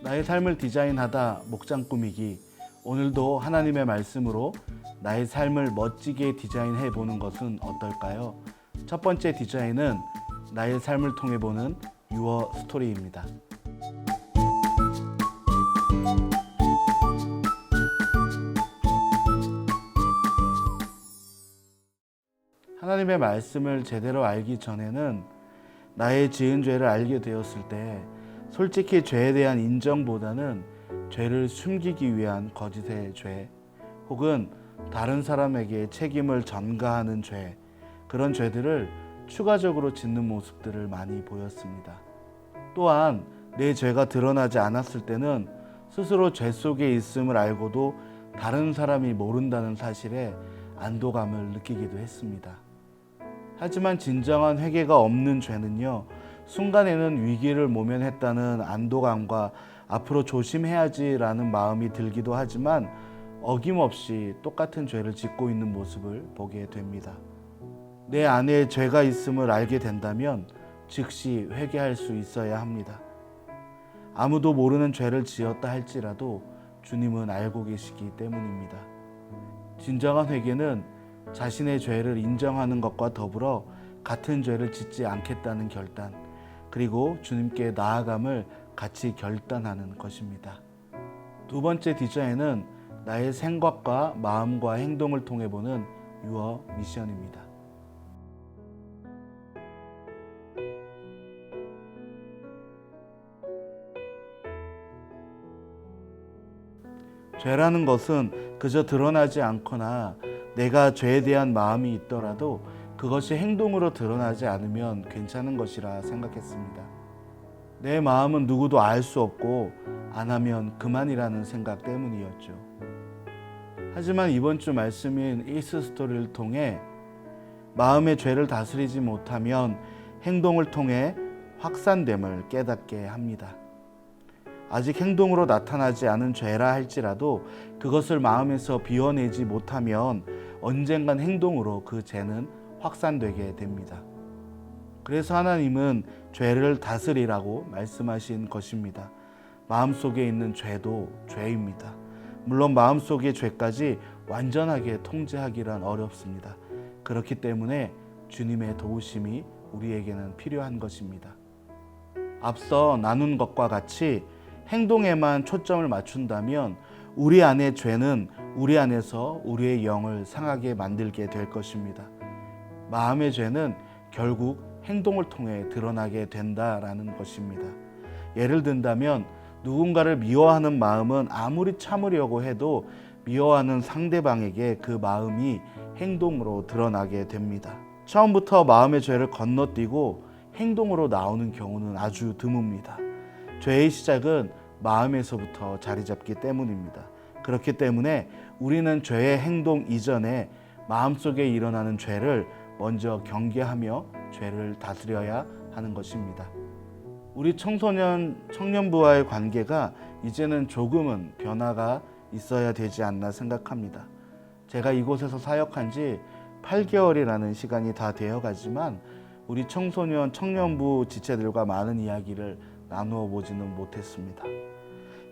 나의 삶을 디자인하다 목장 꾸미기. 오늘도 하나님의 말씀으로 나의 삶을 멋지게 디자인해 보는 것은 어떨까요? 첫 번째 디자인은 나의 삶을 통해 보는 유어 스토리입니다. 하나님의 말씀을 제대로 알기 전에는 나의 지은 죄를 알게 되었을 때 솔직히 죄에 대한 인정보다는 죄를 숨기기 위한 거짓의 죄, 혹은 다른 사람에게 책임을 전가하는 죄, 그런 죄들을 추가적으로 짓는 모습들을 많이 보였습니다. 또한 내 죄가 드러나지 않았을 때는 스스로 죄 속에 있음을 알고도 다른 사람이 모른다는 사실에 안도감을 느끼기도 했습니다. 하지만 진정한 회개가 없는 죄는요, 순간에는 위기를 모면했다는 안도감과 앞으로 조심해야지라는 마음이 들기도 하지만 어김없이 똑같은 죄를 짓고 있는 모습을 보게 됩니다. 내 안에 죄가 있음을 알게 된다면 즉시 회개할 수 있어야 합니다. 아무도 모르는 죄를 지었다 할지라도 주님은 알고 계시기 때문입니다. 진정한 회개는 자신의 죄를 인정하는 것과 더불어 같은 죄를 짓지 않겠다는 결단, 그리고 주님께 나아감을 같이 결단하는 것입니다. 두 번째 디자인은 나의 생각과 마음과 행동을 통해 보는 유어 미션입니다. 죄라는 것은 그저 드러나지 않거나 내가 죄에 대한 마음이 있더라도 그것이 행동으로 드러나지 않으면 괜찮은 것이라 생각했습니다. 내 마음은 누구도 알 수 없고 안 하면 그만이라는 생각 때문이었죠. 하지만 이번 주 말씀인 이스 스토리를 통해 마음의 죄를 다스리지 못하면 행동을 통해 확산됨을 깨닫게 합니다. 아직 행동으로 나타나지 않은 죄라 할지라도 그것을 마음에서 비워내지 못하면 언젠간 행동으로 그 죄는 확산되게 됩니다. 그래서 하나님은 죄를 다스리라고 말씀하신 것입니다. 마음속에 있는 죄도 죄입니다. 물론 마음속의 죄까지 완전하게 통제하기란 어렵습니다. 그렇기 때문에 주님의 도우심이 우리에게는 필요한 것입니다. 앞서 나눈 것과 같이 행동에만 초점을 맞춘다면 우리 안의 죄는 우리 안에서 우리의 영을 상하게 만들게 될 것입니다. 마음의 죄는 결국 행동을 통해 드러나게 된다라는 것입니다. 예를 든다면 누군가를 미워하는 마음은 아무리 참으려고 해도 미워하는 상대방에게 그 마음이 행동으로 드러나게 됩니다. 처음부터 마음의 죄를 건너뛰고 행동으로 나오는 경우는 아주 드뭅니다. 죄의 시작은 마음에서부터 자리 잡기 때문입니다. 그렇기 때문에 우리는 죄의 행동 이전에 마음속에 일어나는 죄를 먼저 경계하며 죄를 다스려야 하는 것입니다. 우리 청년부와의 관계가 이제는 조금은 변화가 있어야 되지 않나 생각합니다. 제가 이곳에서 사역한 지 8개월이라는 시간이 다 되어 가지만 우리 청년부 지체들과 많은 이야기를 나누어 보지는 못했습니다.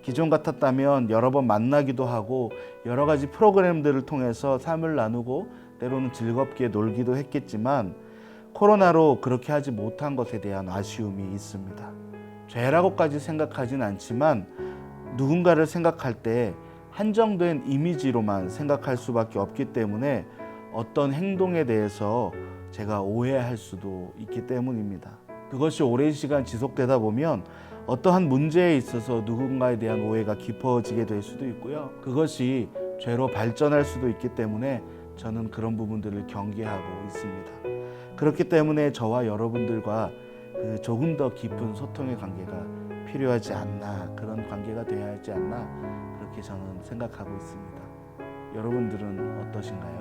기존 같았다면 여러 번 만나기도 하고 여러 가지 프로그램들을 통해서 삶을 나누고 때로는 즐겁게 놀기도 했겠지만 코로나로 그렇게 하지 못한 것에 대한 아쉬움이 있습니다. 죄라고까지 생각하진 않지만 누군가를 생각할 때 한정된 이미지로만 생각할 수밖에 없기 때문에 어떤 행동에 대해서 제가 오해할 수도 있기 때문입니다. 그것이 오랜 시간 지속되다 보면 어떠한 문제에 있어서 누군가에 대한 오해가 깊어지게 될 수도 있고요. 그것이 죄로 발전할 수도 있기 때문에 저는 그런 부분들을 경계하고 있습니다. 그렇기 때문에 저와 여러분들과 조금 더 깊은 소통의 관계가 필요하지 않나, 그런 관계가 되어야 하지 않나, 그렇게 저는 생각하고 있습니다. 여러분들은 어떠신가요?